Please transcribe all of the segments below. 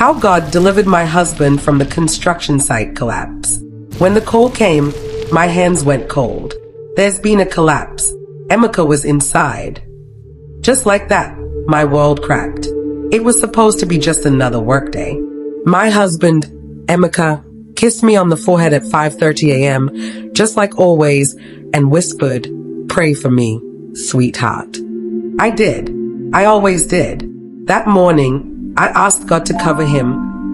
How God delivered my husband from the construction site collapse. When the call came, my hands went cold. There's been a collapse. Emeka was inside. Just like that, my world cracked. It was supposed to be just another workday. My husband, Emeka, kissed me on the forehead at 5:30 a.m., just like always, and whispered, "Pray for me, sweetheart." I did. I always did. That morning, I asked God to cover him,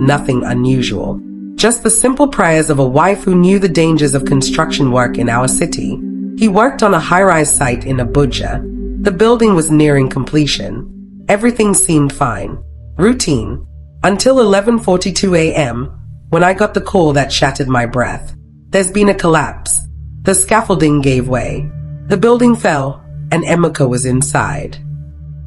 nothing unusual. Just the simple prayers of a wife who knew the dangers of construction work in our city. He worked on a high-rise site in Abuja. The building was nearing completion. Everything seemed fine. Routine. Until 11:42 a.m., when I got the call that shattered my breath. There's been a collapse. The scaffolding gave way. The building fell, and Emeka was inside.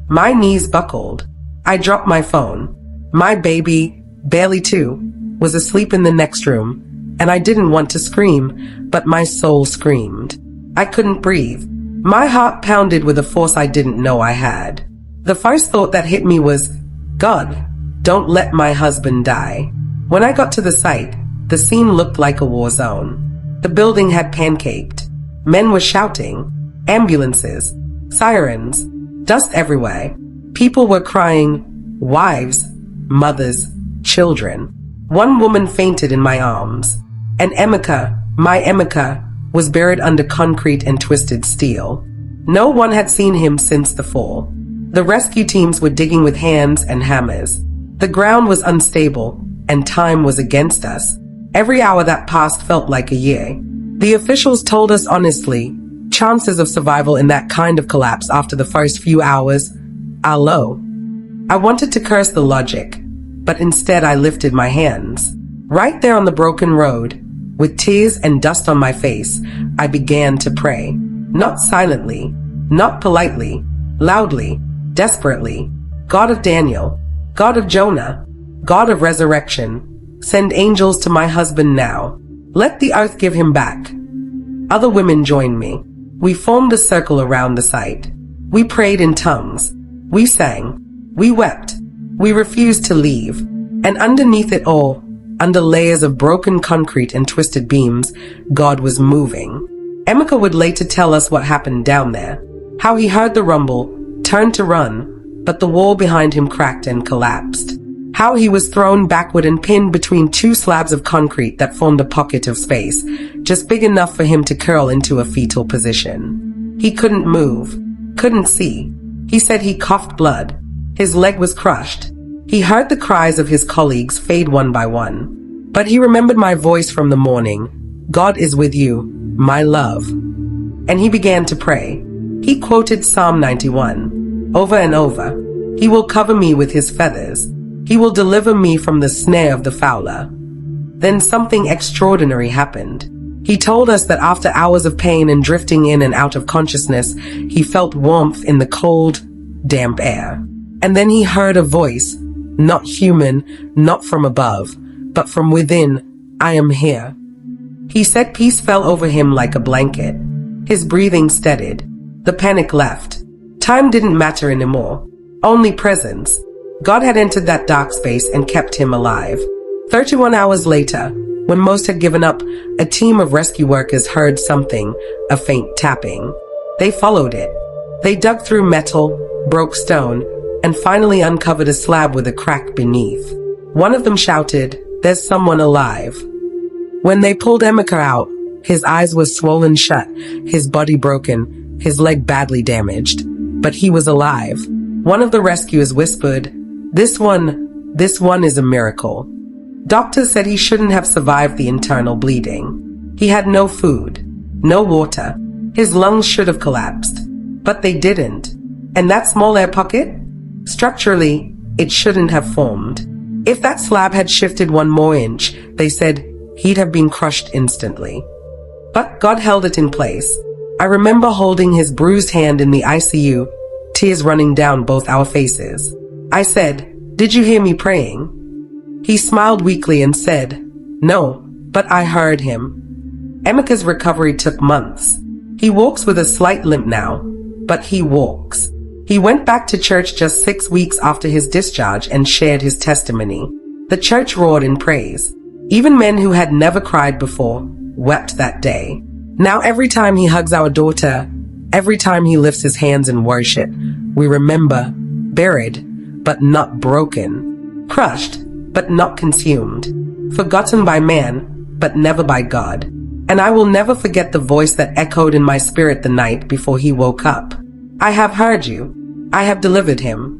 My knees buckled. I dropped my phone. My baby, barely 2, was asleep in the next room, and I didn't want to scream, but my soul screamed. I couldn't breathe. My heart pounded with a force I didn't know I had. The first thought that hit me was, God, don't let my husband die. When I got to the site, the scene looked like a war zone. The building had pancaked. Men were shouting. Ambulances. Sirens. Dust everywhere. People were crying. Wives. Mothers. Children. One woman fainted in my arms. And Emeka, my Emeka, was buried under concrete and twisted steel. No one had seen him since the fall. The rescue teams were digging with hands and hammers. The ground was unstable, and time was against us. Every hour that passed felt like a year. The officials told us honestly, chances of survival in that kind of collapse after the first few hours are low. I wanted to curse the logic, but instead I lifted my hands. Right there on the broken road, with tears and dust on my face, I began to pray. Not silently, not politely, loudly, desperately. God of Daniel, God of Jonah, God of resurrection, send angels to my husband now. Let the earth give him back. Other women joined me. We formed a circle around the site. We prayed in tongues. We sang. We wept. We refused to leave. And underneath it all, under layers of broken concrete and twisted beams, God was moving. Emeka would later tell us what happened down there. How he heard the rumble, turned to run, but the wall behind him cracked and collapsed. How he was thrown backward and pinned between 2 slabs of concrete that formed a pocket of space, just big enough for him to curl into a fetal position. He couldn't move, couldn't see. He said he coughed blood. His leg was crushed. He heard the cries of his colleagues fade one by one. But he remembered my voice from the morning. God is with you, my love. And he began to pray. He quoted Psalm 91 over and over. He will cover me with his feathers. He will deliver me from the snare of the fowler. Then something extraordinary happened. He told us that after hours of pain and drifting in and out of consciousness, he felt warmth in the cold, damp air. And then he heard a voice, not human, not from above, but from within, I am here. He said peace fell over him like a blanket. His breathing steadied. The panic left. Time didn't matter anymore. Only presence. God had entered that dark space and kept him alive. 31 hours later, when most had given up, a team of rescue workers heard something, a faint tapping. They followed it. They dug through metal, broke stone, and finally uncovered a slab with a crack beneath. One of them shouted, "There's someone alive." When they pulled Emeka out, his eyes were swollen shut, his body broken, his leg badly damaged. But he was alive. One of the rescuers whispered, This one is a miracle. Doctors said he shouldn't have survived the internal bleeding. He had no food, no water. His lungs should have collapsed. But they didn't. And that small air pocket? Structurally, it shouldn't have formed. If that slab had shifted 1 more inch, they said he'd have been crushed instantly. But God held it in place. I remember holding his bruised hand in the ICU, tears running down both our faces. I said, "Did you hear me praying?" He smiled weakly and said, "No, but I heard him." Emeka's recovery took months. He walks with a slight limp now, but he walks. He went back to church just 6 weeks after his discharge and shared his testimony. The church roared in praise. Even men who had never cried before wept that day. Now every time he hugs our daughter, every time he lifts his hands in worship, we remember, buried, but not broken, crushed, but not consumed, forgotten by man, but never by God. And I will never forget the voice that echoed in my spirit the night before he woke up. I have heard you. I have delivered him.